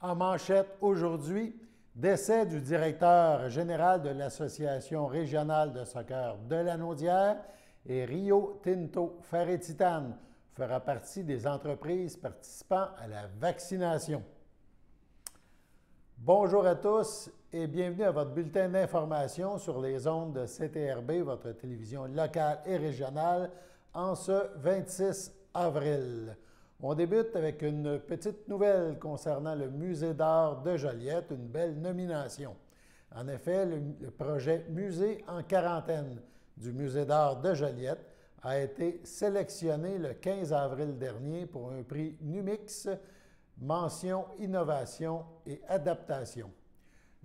En manchette aujourd'hui, décès du directeur général de l'Association régionale de soccer de Lanaudière et Rio Tinto Fer et Titane fera partie des entreprises participant à la vaccination. Bonjour à tous et bienvenue à votre bulletin d'information sur les ondes de CTRB, votre télévision locale et régionale, en ce 26 avril. On débute avec une petite nouvelle concernant le Musée d'art de Joliette, une belle nomination. En effet, le projet Musée en quarantaine du Musée d'art de Joliette a été sélectionné le 15 avril dernier pour un prix Numix, mention Innovation et Adaptation.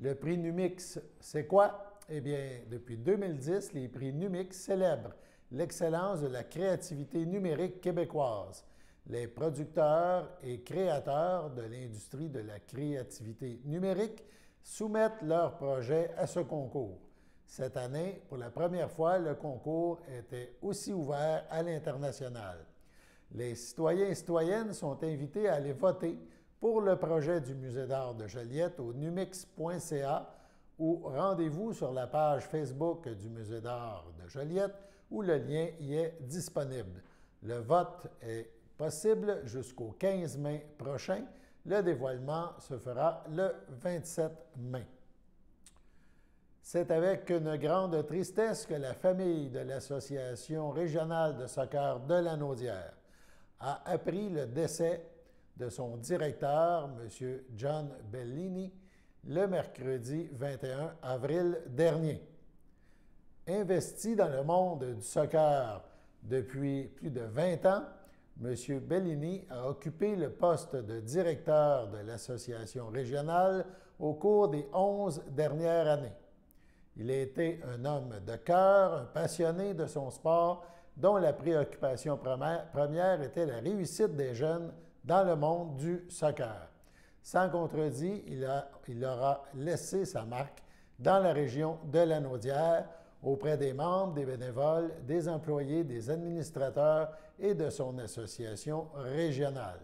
Le prix Numix, c'est quoi? Eh bien, depuis 2010, les prix Numix célèbrent l'excellence de la créativité numérique québécoise. Les producteurs et créateurs de l'industrie de la créativité numérique soumettent leurs projets à ce concours. Cette année, pour la première fois, le concours était aussi ouvert à l'international. Les citoyens et citoyennes sont invités à aller voter pour le projet du Musée d'art de Joliette au numix.ca ou rendez-vous sur la page Facebook du Musée d'art de Joliette où le lien y est disponible. Le vote est possible jusqu'au 15 mai prochain. Le dévoilement se fera le 27 mai. C'est avec une grande tristesse que la famille de l'Association régionale de soccer de Lanaudière a appris le décès de son directeur, M. John Bellini, le mercredi 21 avril dernier. Investi dans le monde du soccer depuis plus de 20 ans, M. Bellini a occupé le poste de directeur de l'association régionale au cours des 11 dernières années. Il a été un homme de cœur, un passionné de son sport, dont la préoccupation première était la réussite des jeunes dans le monde du soccer. Sans contredit, il aura laissé sa marque dans la région de Lanaudière, auprès des membres, des bénévoles, des employés, des administrateurs et de son association régionale.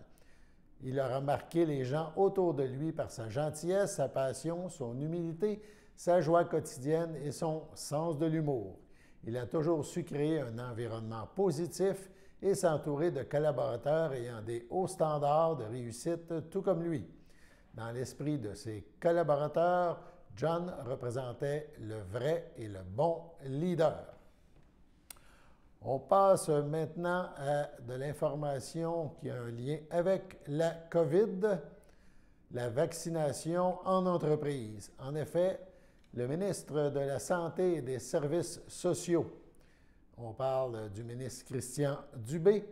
Il aura marqué les gens autour de lui par sa gentillesse, sa passion, son humilité, sa joie quotidienne et son sens de l'humour. Il a toujours su créer un environnement positif et s'entourer de collaborateurs ayant des hauts standards de réussite, tout comme lui. Dans l'esprit de ses collaborateurs, John représentait le vrai et le bon leader. On passe maintenant à de l'information qui a un lien avec la COVID, la vaccination en entreprise. En effet, le ministre de la Santé et des Services sociaux, on parle du ministre Christian Dubé,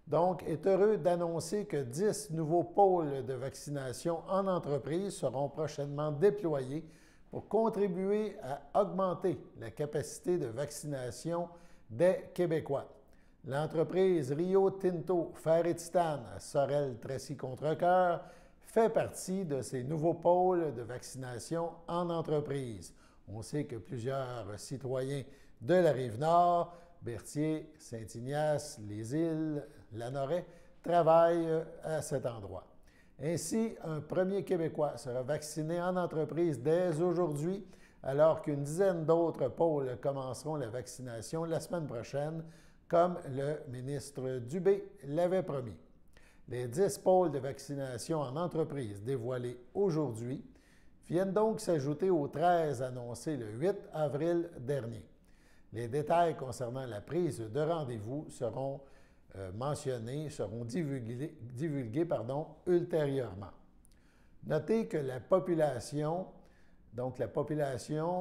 donc est heureux d'annoncer que 10 nouveaux pôles de vaccination en entreprise seront prochainement déployés pour contribuer à augmenter la capacité de vaccination des Québécois. L'entreprise Rio Tinto Fer et Titane à Sorel-Tracy-Contrecoeur fait partie de ces nouveaux pôles de vaccination en entreprise. On sait que plusieurs citoyens de la Rive-Nord, Berthier, Saint-Ignace, les Îles, Lanoret, travaillent à cet endroit. Ainsi, un premier Québécois sera vacciné en entreprise dès aujourd'hui, alors qu'une dizaine d'autres pôles commenceront la vaccination la semaine prochaine, comme le ministre Dubé l'avait promis. Les 10 pôles de vaccination en entreprise dévoilés aujourd'hui viennent donc s'ajouter aux 13 annoncés le 8 avril dernier. Les détails concernant la prise de rendez-vous seront divulgués ultérieurement. Notez que la population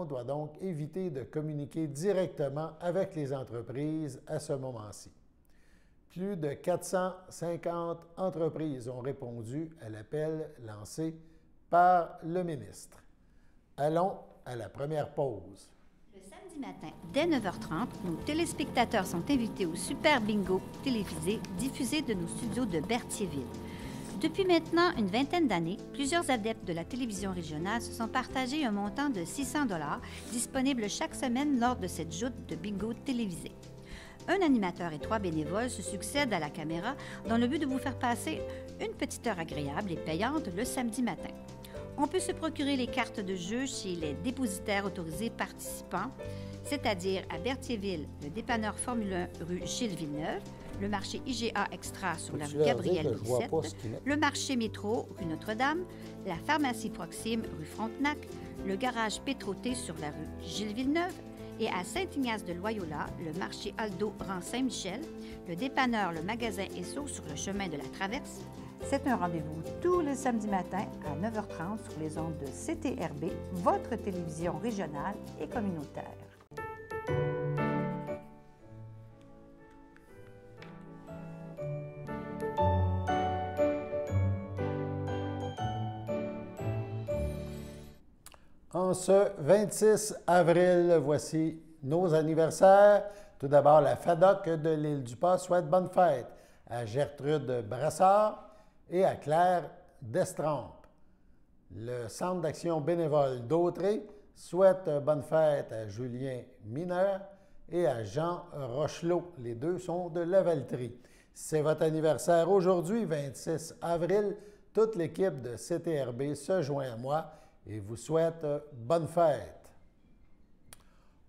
doit donc éviter de communiquer directement avec les entreprises à ce moment-ci. Plus de 450 entreprises ont répondu à l'appel lancé par le ministre. Allons à la première pause. Le samedi matin, dès 9h30, nos téléspectateurs sont invités au Super Bingo télévisé diffusé de nos studios de Berthierville. Depuis maintenant une vingtaine d'années, plusieurs adeptes de la télévision régionale se sont partagés un montant de 600 $ disponible chaque semaine lors de cette joute de bingo télévisé. Un animateur et 3 bénévoles se succèdent à la caméra dans le but de vous faire passer une petite heure agréable et payante le samedi matin. On peut se procurer les cartes de jeu chez les dépositaires autorisés participants, c'est-à-dire à Berthierville, le dépanneur Formule 1 rue Gilles Villeneuve, le marché IGA Extra sur la rue Gabriel Bissette, le marché Métro rue Notre-Dame, la pharmacie Proxime rue Frontenac, le garage Pétroté sur la rue Gilles Villeneuve et à Saint-Ignace-de-Loyola, le marché Aldo rang Saint-Michel, le dépanneur Le Magasin Esso sur le chemin de la Traverse. C'est un rendez-vous tous les samedis matins à 9h30 sur les ondes de CTRB, votre télévision régionale et communautaire. En ce 26 avril, voici nos anniversaires. Tout d'abord, la FADOC de l'Île-du-Pas souhaite bonne fête à Gertrude Brassard et à Claire Destrempe. Le Centre d'action bénévole d'Autrey souhaite bonne fête à Julien Mineur et à Jean Rochelot. Les deux sont de Lavaltrie. C'est votre anniversaire aujourd'hui, 26 avril. Toute l'équipe de CTRB se joint à moi et vous souhaite bonne fête.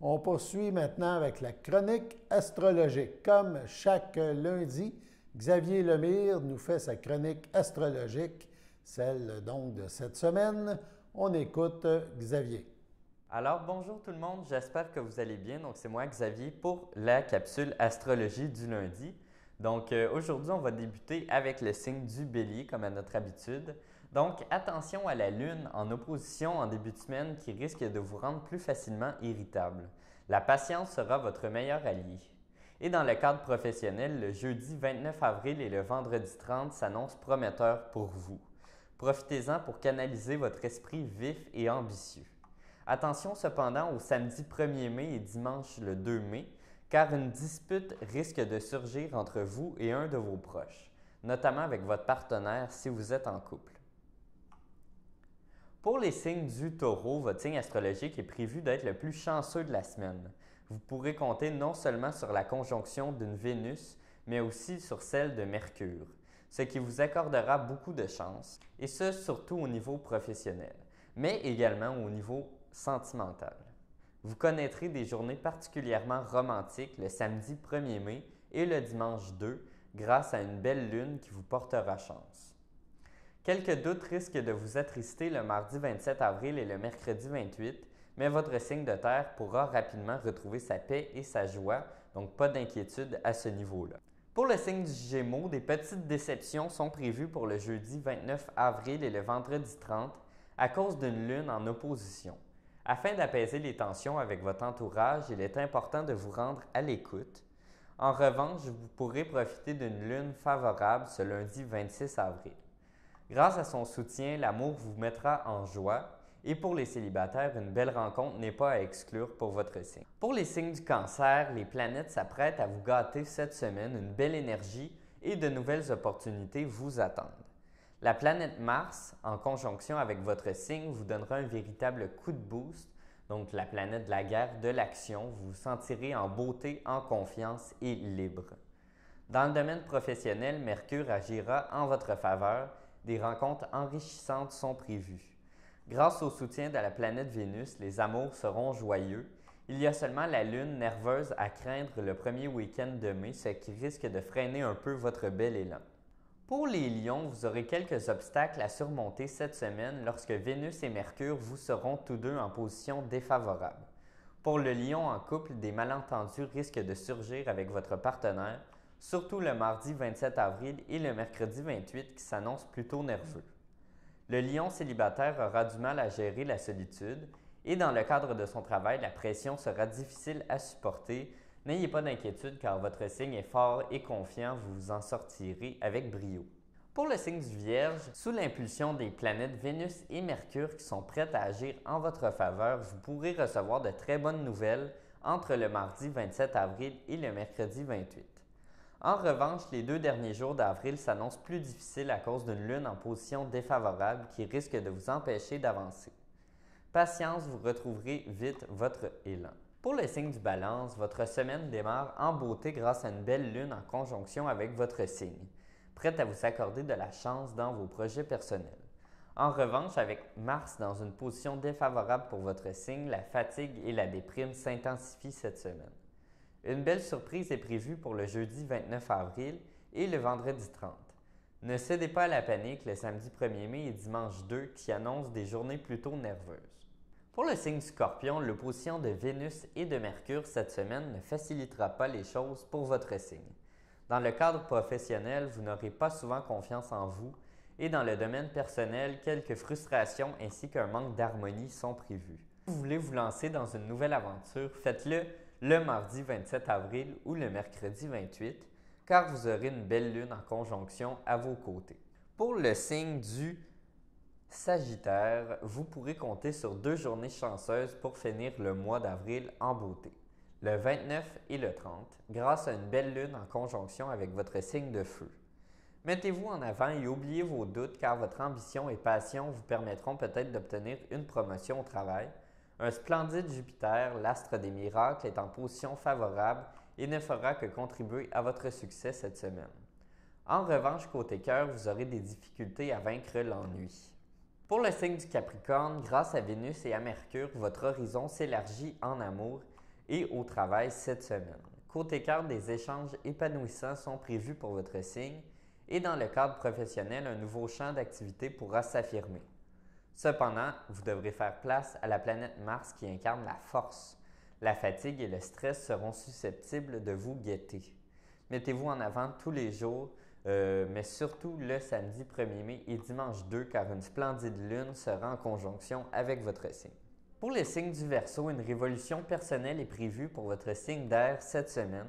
On poursuit maintenant avec la chronique astrologique. Comme chaque lundi, Xavier Lemire nous fait sa chronique astrologique, celle donc de cette semaine. On écoute Xavier. Alors, bonjour tout le monde, j'espère que vous allez bien. Donc, c'est moi, Xavier, pour la capsule astrologie du lundi. Donc, aujourd'hui, on va débuter avec le signe du Bélier, comme à notre habitude. Donc, attention à la Lune en opposition en début de semaine qui risque de vous rendre plus facilement irritable. La patience sera votre meilleur allié. Et dans le cadre professionnel, le jeudi 29 avril et le vendredi 30 s'annoncent prometteurs pour vous. Profitez-en pour canaliser votre esprit vif et ambitieux. Attention cependant au samedi 1er mai et dimanche le 2 mai, car une dispute risque de surgir entre vous et un de vos proches, notamment avec votre partenaire si vous êtes en couple. Pour les signes du Taureau, votre signe astrologique est prévu d'être le plus chanceux de la semaine. Vous pourrez compter non seulement sur la conjonction d'une Vénus, mais aussi sur celle de Mercure, ce qui vous accordera beaucoup de chance, et ce surtout au niveau professionnel, mais également au niveau sentimental. Vous connaîtrez des journées particulièrement romantiques le samedi 1er mai et le dimanche 2 grâce à une belle lune qui vous portera chance. Quelques doutes risquent de vous attrister le mardi 27 avril et le mercredi 28, mais votre signe de terre pourra rapidement retrouver sa paix et sa joie, donc pas d'inquiétude à ce niveau-là. Pour le signe du Gémeaux, des petites déceptions sont prévues pour le jeudi 29 avril et le vendredi 30 à cause d'une lune en opposition. Afin d'apaiser les tensions avec votre entourage, il est important de vous rendre à l'écoute. En revanche, vous pourrez profiter d'une lune favorable ce lundi 26 avril. Grâce à son soutien, l'amour vous mettra en joie et pour les célibataires, une belle rencontre n'est pas à exclure pour votre signe. Pour les signes du Cancer, les planètes s'apprêtent à vous gâter cette semaine, une belle énergie et de nouvelles opportunités vous attendent. La planète Mars, en conjonction avec votre signe, vous donnera un véritable coup de boost, donc la planète de la guerre, de l'action, vous vous sentirez en beauté, en confiance et libre. Dans le domaine professionnel, Mercure agira en votre faveur. Des rencontres enrichissantes sont prévues. Grâce au soutien de la planète Vénus, les amours seront joyeux. Il y a seulement la Lune nerveuse à craindre le premier week-end de mai, ce qui risque de freiner un peu votre bel élan. Pour les Lions, vous aurez quelques obstacles à surmonter cette semaine lorsque Vénus et Mercure vous seront tous deux en position défavorable. Pour le Lion en couple, des malentendus risquent de surgir avec votre partenaire, surtout le mardi 27 avril et le mercredi 28 qui s'annoncent plutôt nerveux. Le Lion célibataire aura du mal à gérer la solitude et dans le cadre de son travail, la pression sera difficile à supporter. N'ayez pas d'inquiétude car votre signe est fort et confiant, vous vous en sortirez avec brio. Pour le signe du Vierge, sous l'impulsion des planètes Vénus et Mercure qui sont prêtes à agir en votre faveur, vous pourrez recevoir de très bonnes nouvelles entre le mardi 27 avril et le mercredi 28. En revanche, les 2 derniers jours d'avril s'annoncent plus difficiles à cause d'une lune en position défavorable qui risque de vous empêcher d'avancer. Patience, vous retrouverez vite votre élan. Pour le signe du Balance, votre semaine démarre en beauté grâce à une belle lune en conjonction avec votre signe, prête à vous accorder de la chance dans vos projets personnels. En revanche, avec Mars dans une position défavorable pour votre signe, la fatigue et la déprime s'intensifient cette semaine. Une belle surprise est prévue pour le jeudi 29 avril et le vendredi 30. Ne cédez pas à la panique le samedi 1er mai et dimanche 2 qui annoncent des journées plutôt nerveuses. Pour le signe du Scorpion, l'opposition de Vénus et de Mercure cette semaine ne facilitera pas les choses pour votre signe. Dans le cadre professionnel, vous n'aurez pas souvent confiance en vous et dans le domaine personnel, quelques frustrations ainsi qu'un manque d'harmonie sont prévus. Si vous voulez vous lancer dans une nouvelle aventure, faites-le le mardi 27 avril ou le mercredi 28, car vous aurez une belle lune en conjonction à vos côtés. Pour le signe du Sagittaire, vous pourrez compter sur 2 journées chanceuses pour finir le mois d'avril en beauté, le 29 et le 30, grâce à une belle lune en conjonction avec votre signe de feu. Mettez-vous en avant et oubliez vos doutes car votre ambition et passion vous permettront peut-être d'obtenir une promotion au travail. Un splendide Jupiter, l'astre des miracles, est en position favorable et ne fera que contribuer à votre succès cette semaine. En revanche, côté cœur, vous aurez des difficultés à vaincre l'ennui. Pour le signe du Capricorne, grâce à Vénus et à Mercure, votre horizon s'élargit en amour et au travail cette semaine. Côté cœur, des échanges épanouissants sont prévus pour votre signe et dans le cadre professionnel, un nouveau champ d'activité pourra s'affirmer. Cependant, vous devrez faire place à la planète Mars qui incarne la force. La fatigue et le stress seront susceptibles de vous guetter. Mettez-vous en avant tous les jours, mais surtout le samedi 1er mai et dimanche 2, car une splendide lune sera en conjonction avec votre signe. Pour les signes du Verseau, une révolution personnelle est prévue pour votre signe d'air cette semaine.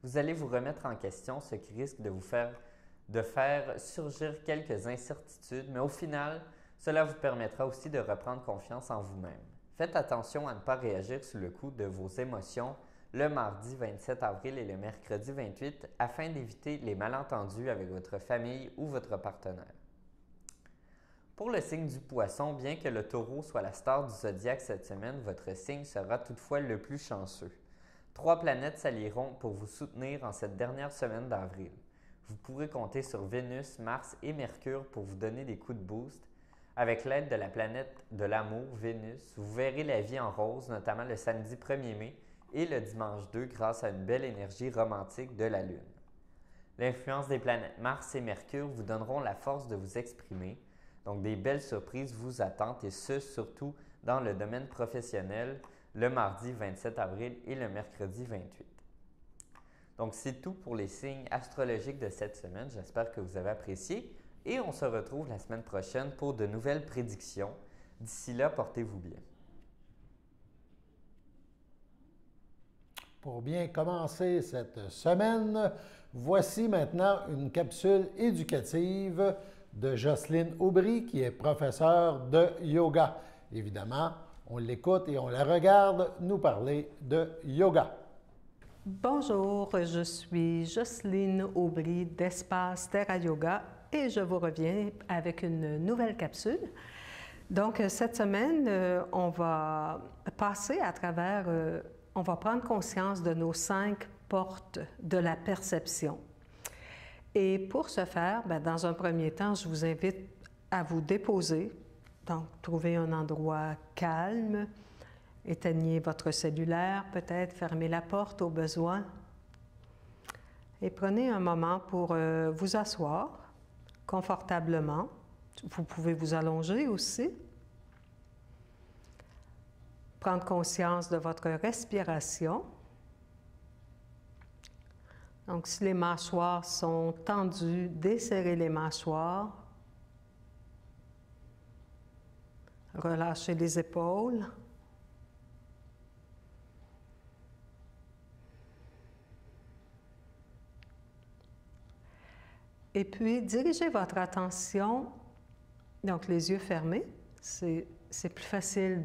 Vous allez vous remettre en question, ce qui risque de faire surgir quelques incertitudes, mais au final, cela vous permettra aussi de reprendre confiance en vous-même. Faites attention à ne pas réagir sous le coup de vos émotions le mardi 27 avril et le mercredi 28 afin d'éviter les malentendus avec votre famille ou votre partenaire. Pour le signe du Poisson, bien que le Taureau soit la star du zodiaque cette semaine, votre signe sera toutefois le plus chanceux. 3 planètes s'allieront pour vous soutenir en cette dernière semaine d'avril. Vous pourrez compter sur Vénus, Mars et Mercure pour vous donner des coups de boost. Avec l'aide de la planète de l'amour, Vénus, vous verrez la vie en rose, notamment le samedi 1er mai et le dimanche 2 grâce à une belle énergie romantique de la Lune. L'influence des planètes Mars et Mercure vous donneront la force de vous exprimer, donc des belles surprises vous attendent et ce, surtout dans le domaine professionnel, le mardi 27 avril et le mercredi 28. Donc, c'est tout pour les signes astrologiques de cette semaine. J'espère que vous avez apprécié et on se retrouve la semaine prochaine pour de nouvelles prédictions. D'ici là, portez-vous bien. Pour bien commencer cette semaine, voici maintenant une capsule éducative de Jocelyne Aubry, qui est professeure de yoga. Évidemment, on l'écoute et on la regarde nous parler de yoga. Bonjour, je suis Jocelyne Aubry d'Espace Terra Yoga et je vous reviens avec une nouvelle capsule. Donc, cette semaine, on va passer à travers, on va prendre conscience de nos 5 portes de la perception. Et pour ce faire, dans un premier temps, je vous invite à vous déposer, donc trouver un endroit calme, éteignez votre cellulaire, peut-être fermez la porte au besoin et prenez un moment pour vous asseoir confortablement. Vous pouvez vous allonger aussi. Prendre conscience de votre respiration. Donc, si les mâchoires sont tendues, desserrez les mâchoires. Relâchez les épaules. Et puis, dirigez votre attention, donc les yeux fermés. C'est plus facile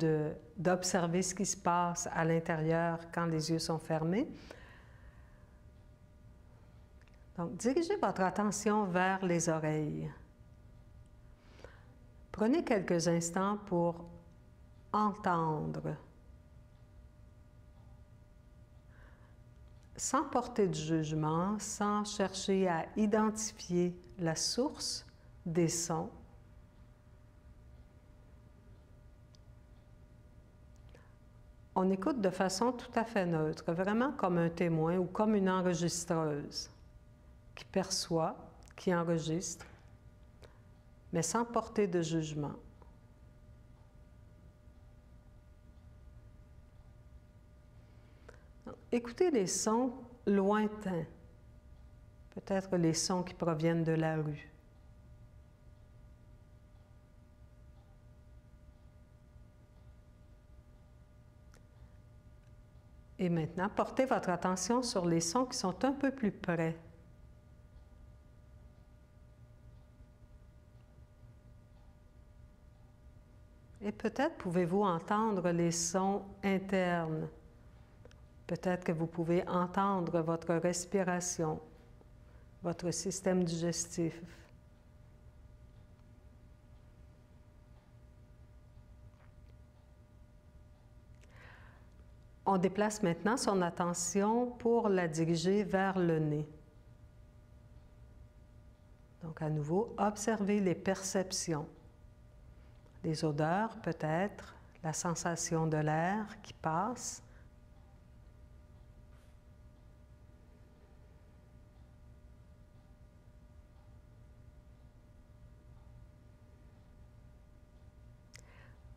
d'observer ce qui se passe à l'intérieur quand les yeux sont fermés. Donc, dirigez votre attention vers les oreilles. Prenez quelques instants pour entendre. sans porter de jugement, sans chercher à identifier la source des sons. On écoute de façon tout à fait neutre, vraiment comme un témoin ou comme une enregistreuse qui perçoit, qui enregistre, mais sans porter de jugement. Écoutez les sons lointains, peut-être les sons qui proviennent de la rue. Et maintenant, portez votre attention sur les sons qui sont un peu plus près. Et peut-être pouvez-vous entendre les sons internes. Peut-être que vous pouvez entendre votre respiration, votre système digestif. On déplace maintenant son attention pour la diriger vers le nez. Donc à nouveau, observez les perceptions. Les odeurs peut-être, la sensation de l'air qui passe.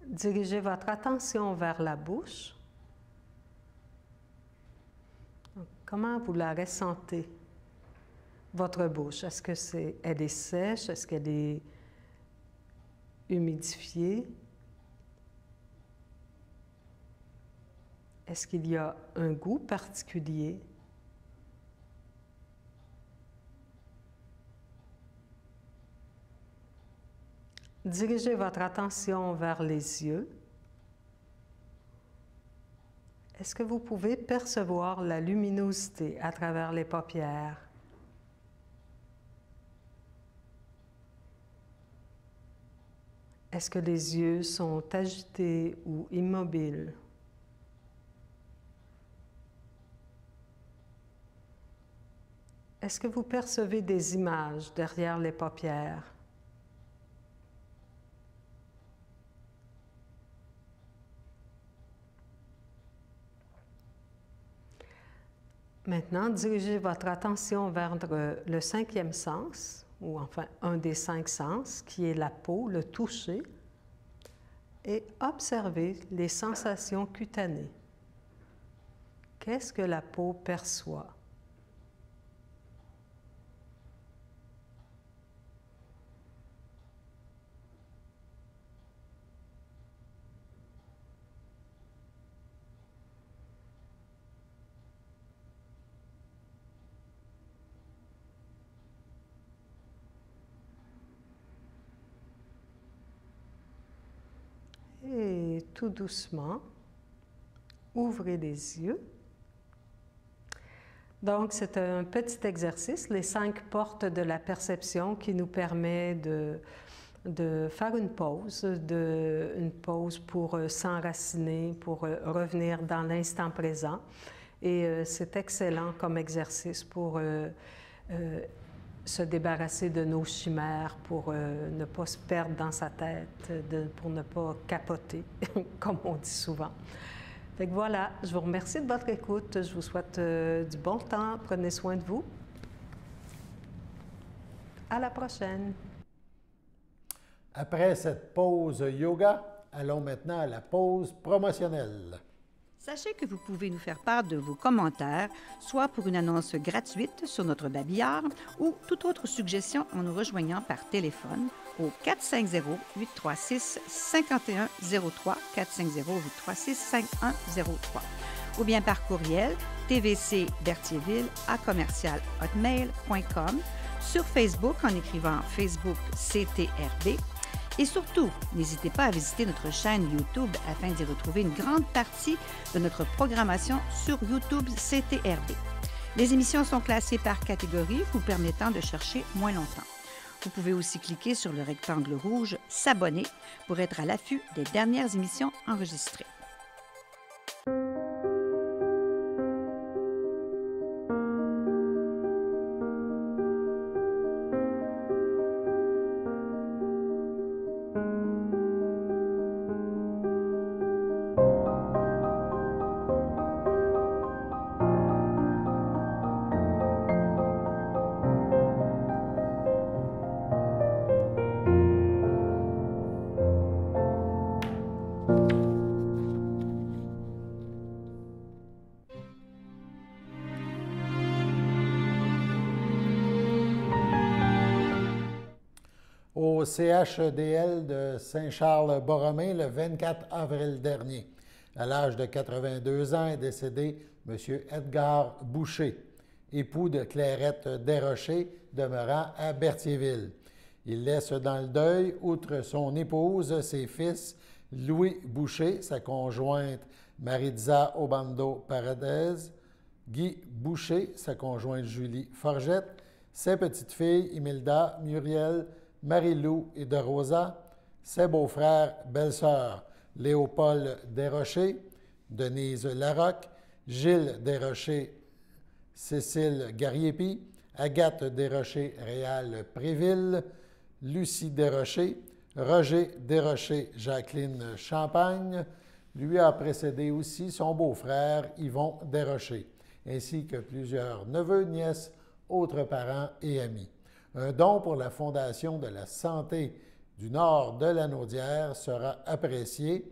Dirigez votre attention vers la bouche. Donc, comment vous la ressentez, votre bouche? Est-ce que elle est sèche? Est-ce qu'elle est humidifiée? Est-ce qu'il y a un goût particulier? Dirigez votre attention vers les yeux. Est-ce que vous pouvez percevoir la luminosité à travers les paupières? Est-ce que les yeux sont agités ou immobiles? Est-ce que vous percevez des images derrière les paupières? Maintenant, dirigez votre attention vers le cinquième sens, ou enfin un des 5 sens, qui est la peau, le toucher, et observez les sensations cutanées. Qu'est-ce que la peau perçoit? Et tout doucement, ouvrez les yeux. Donc, c'est un petit exercice, les 5 portes de la perception qui nous permet de faire une pause pour s'enraciner, pour revenir dans l'instant présent. Et c'est excellent comme exercice pour se débarrasser de nos chimères, pour ne pas se perdre dans sa tête, pour ne pas capoter, comme on dit souvent. Fait que voilà, je vous remercie de votre écoute. Je vous souhaite du bon temps. Prenez soin de vous. À la prochaine. Après cette pause yoga, allons maintenant à la pause promotionnelle. Sachez que vous pouvez nous faire part de vos commentaires, soit pour une annonce gratuite sur notre babillard ou toute autre suggestion en nous rejoignant par téléphone au 450-836-5103, 450-836-5103, ou bien par courriel tvcberthierville@hotmail.com, sur Facebook en écrivant Facebook CTRB. Et surtout, n'hésitez pas à visiter notre chaîne YouTube afin d'y retrouver une grande partie de notre programmation sur YouTube CTRB. Les émissions sont classées par catégorie, vous permettant de chercher moins longtemps. Vous pouvez aussi cliquer sur le rectangle rouge « S'abonner » pour être à l'affût des dernières émissions enregistrées. au CHEDL de Saint-Charles-Borromée le 24 avril dernier. À l'âge de 82 ans est décédé M. Edgar Boucher, époux de Clairette Desrochers, demeurant à Berthierville. Il laisse dans le deuil, outre son épouse, ses fils Louis Boucher, sa conjointe Maritza Obando Paradez, Guy Boucher, sa conjointe Julie Forgette, ses petites filles Imelda, Muriel, Marie-Lou et de Rosa, ses beaux-frères, belles-sœurs Léopold Desrochers, Denise Larocque, Gilles Desrochers, Cécile Gariepi, Agathe Desrochers, Réal Préville, Lucie Desrochers, Roger Desrochers, Jacqueline Champagne. Lui a précédé aussi son beau-frère Yvon Desrochers, ainsi que plusieurs neveux, nièces, autres parents et amis. Un don pour la Fondation de la santé du Nord de la Naudière sera apprécié.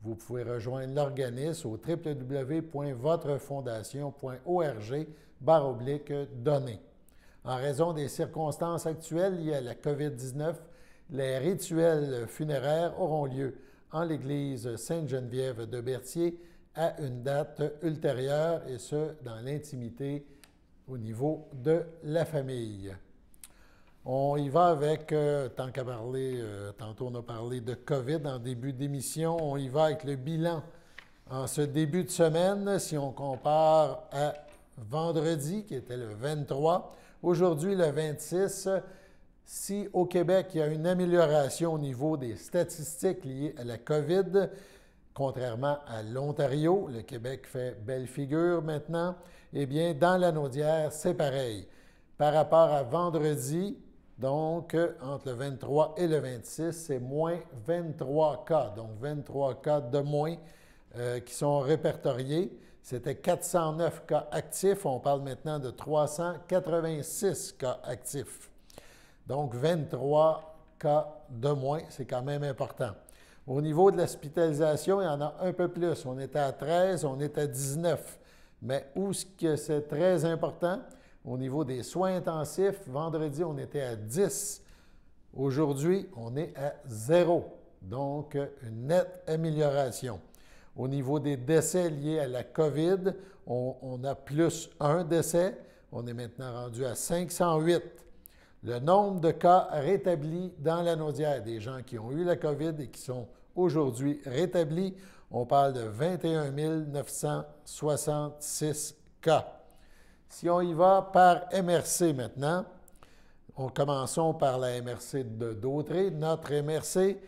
Vous pouvez rejoindre l'organisme au www.votrefondation.org/donner. En raison des circonstances actuelles liées à la COVID-19, les rituels funéraires auront lieu en l'église Sainte-Geneviève de Berthier à une date ultérieure, et ce, dans l'intimité au niveau de la famille. On y va avec, tant qu'à parler, tantôt on a parlé de COVID en début d'émission, on y va avec le bilan en ce début de semaine. Si on compare à vendredi, qui était le 23, aujourd'hui le 26, si au Québec il y a une amélioration au niveau des statistiques liées à la COVID, contrairement à l'Ontario, le Québec fait belle figure maintenant, eh bien dans la Naudière, c'est pareil. Par rapport à vendredi, donc, entre le 23 et le 26, c'est moins 23 cas. Donc, 23 cas de moins qui sont répertoriés. C'était 409 cas actifs. On parle maintenant de 386 cas actifs. Donc, 23 cas de moins, c'est quand même important. Au niveau de l'hospitalisation, il y en a un peu plus. On était à 13, on est à 19. Mais où est-ce que c'est très important? Au niveau des soins intensifs, vendredi, on était à 10. Aujourd'hui, on est à 0. Donc, une nette amélioration. Au niveau des décès liés à la COVID, on a plus 1 décès. On est maintenant rendu à 508. Le nombre de cas rétablis dans la Naudière, des gens qui ont eu la COVID et qui sont aujourd'hui rétablis, on parle de 21 966 cas. Si on y va par MRC maintenant, commençons par la MRC de Dautré. Notre MRC,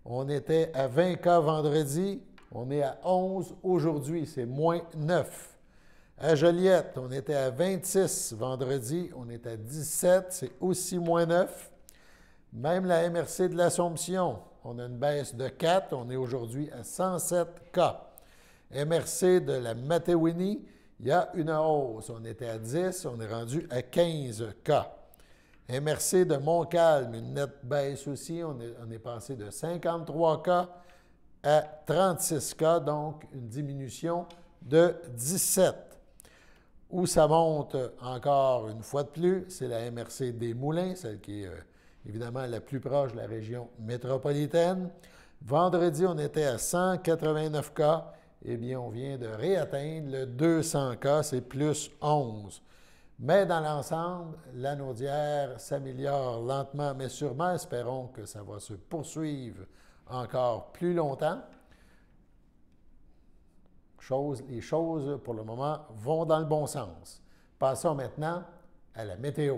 on était à 20 cas vendredi, on est à 11 aujourd'hui, c'est moins 9. À Joliette, on était à 26 vendredi, on est à 17, c'est aussi moins 9. Même la MRC de l'Assomption, on a une baisse de 4, on est aujourd'hui à 107 cas. MRC de la Mattawini, il y a une hausse. On était à 10, on est rendu à 15 cas. MRC de Montcalm, une nette baisse aussi. On est passé de 53 cas à 36 cas, donc une diminution de 17. Où ça monte encore une fois de plus, c'est la MRC des Moulins, celle qui est évidemment la plus proche de la région métropolitaine. Vendredi, on était à 189 cas. Eh bien, on vient de réatteindre le 200 cas, c'est plus 11. Mais dans l'ensemble, la Naudière s'améliore lentement, mais sûrement. Espérons que ça va se poursuivre encore plus longtemps. Les choses, pour le moment, vont dans le bon sens. Passons maintenant à la météo.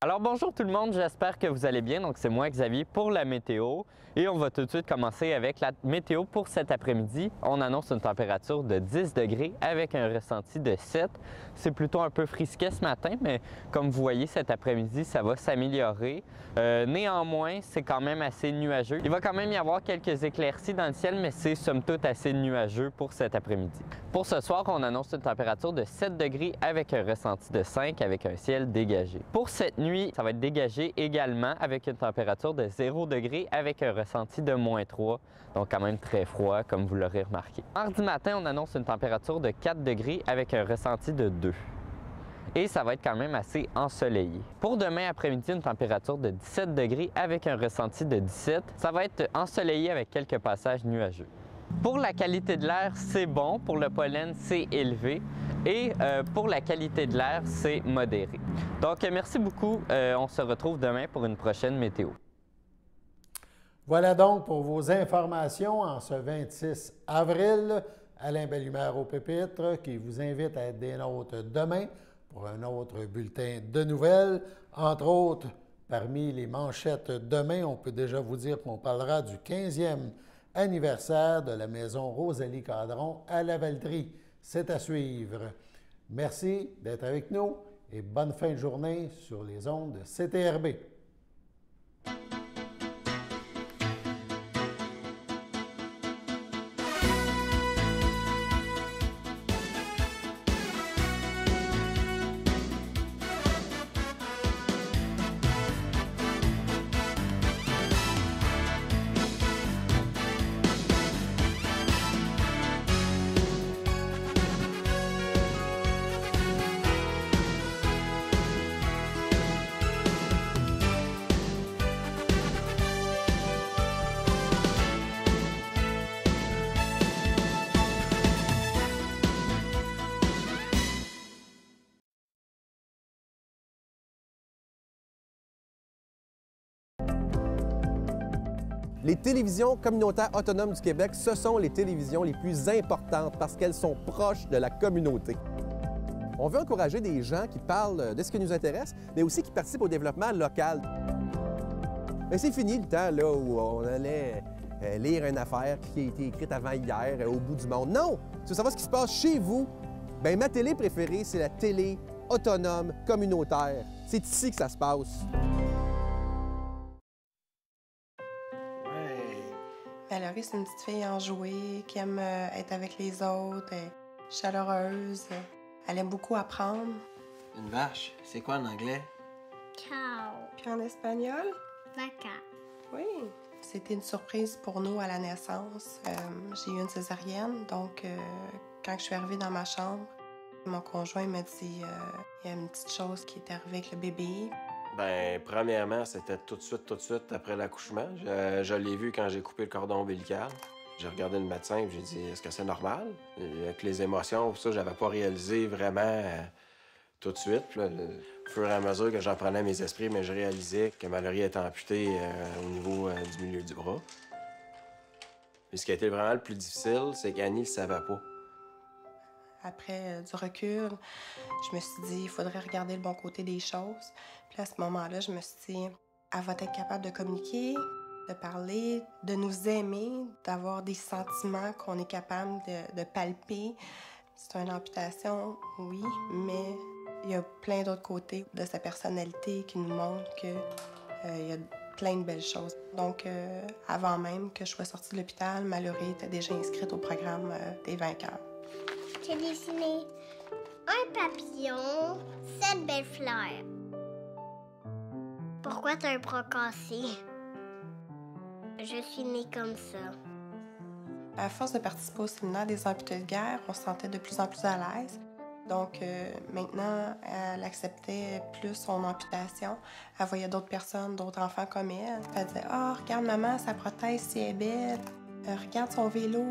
Alors bonjour tout le monde, j'espère que vous allez bien. Donc c'est moi Xavier pour la météo et on va tout de suite commencer avec la météo pour cet après-midi. On annonce une température de 10 degrés avec un ressenti de 7. C'est plutôt un peu frisquet ce matin, mais comme vous voyez cet après-midi, ça va s'améliorer. Néanmoins, c'est quand même assez nuageux. Il va quand même y avoir quelques éclaircies dans le ciel, mais c'est somme toute assez nuageux pour cet après-midi. Pour ce soir, on annonce une température de 7 degrés avec un ressenti de 5 avec un ciel dégagé. Pour cette nuit, Puis, ça va être dégagé également avec une température de 0 degré avec un ressenti de -3, donc quand même très froid, comme vous l'aurez remarqué. Mardi matin, on annonce une température de 4 degrés avec un ressenti de 2. Et ça va être quand même assez ensoleillé. Pour demain après-midi, une température de 17 degrés avec un ressenti de 17. Ça va être ensoleillé avec quelques passages nuageux. Pour la qualité de l'air, c'est bon. Pour le pollen, c'est élevé. Et pour la qualité de l'air, c'est modéré. Donc, merci beaucoup. On se retrouve demain pour une prochaine météo. Voilà donc pour vos informations en ce 26 avril. Alain Bellumeur au pupitre qui vous invite à être des nôtres demain pour un autre bulletin de nouvelles. Entre autres, parmi les manchettes demain, on peut déjà vous dire qu'on parlera du 15e anniversaire de la maison Rosalie Cadron à Lavaltrie. C'est à suivre. Merci d'être avec nous et bonne fin de journée sur les ondes de CTRB. Les télévisions communautaires autonomes du Québec, ce sont les télévisions les plus importantes parce qu'elles sont proches de la communauté. On veut encourager des gens qui parlent de ce qui nous intéresse, mais aussi qui participent au développement local. Mais c'est fini le temps là, où on allait lire une affaire qui a été écrite avant hier au bout du monde. Non! Tu veux savoir ce qui se passe chez vous? Bien, ma télé préférée, c'est la télé autonome communautaire. C'est ici que ça se passe. Valérie, c'est une petite fille enjouée, qui aime être avec les autres, elle est chaleureuse, elle aime beaucoup apprendre. Une vache, c'est quoi en anglais? Cow. Puis en espagnol? Vaca. Oui. C'était une surprise pour nous à la naissance. J'ai eu une césarienne, donc quand je suis arrivée dans ma chambre, mon conjoint m'a dit il y a une petite chose qui est arrivée avec le bébé. Ben, premièrement, c'était tout de suite après l'accouchement. Je l'ai vu quand j'ai coupé le cordon ombilical. J'ai regardé le médecin et j'ai dit, est-ce que c'est normal? Et avec les émotions, tout ça, j'avais pas réalisé vraiment tout de suite. Puis là, au fur et à mesure que j'en prenais mes esprits, mais je réalisais que Valérie était amputée au niveau du milieu du bras. Puis ce qui a été vraiment le plus difficile, c'est qu'Annie ne le savait pas. Après du recul, je me suis dit, il faudrait regarder le bon côté des choses. Puis à ce moment-là, je me suis dit, elle va être capable de communiquer, de parler, de nous aimer, d'avoir des sentiments qu'on est capable de palper. C'est une amputation, oui, mais il y a plein d'autres côtés de sa personnalité qui nous montrent qu'il y a plein de belles choses. Donc, avant même que je sois sortie de l'hôpital, Mallory était déjà inscrite au programme des vainqueurs. J'ai dessiné un papillon, 7 belles fleurs. Pourquoi t'as un bras cassé? Je suis née comme ça. À force de participer au séminaire des amputés de guerre, on se sentait de plus en plus à l'aise. Donc maintenant, elle acceptait plus son amputation. Elle voyait d'autres personnes, d'autres enfants comme elle. Elle disait « Ah, regarde maman, sa prothèse, si elle est belle. Regarde son vélo. »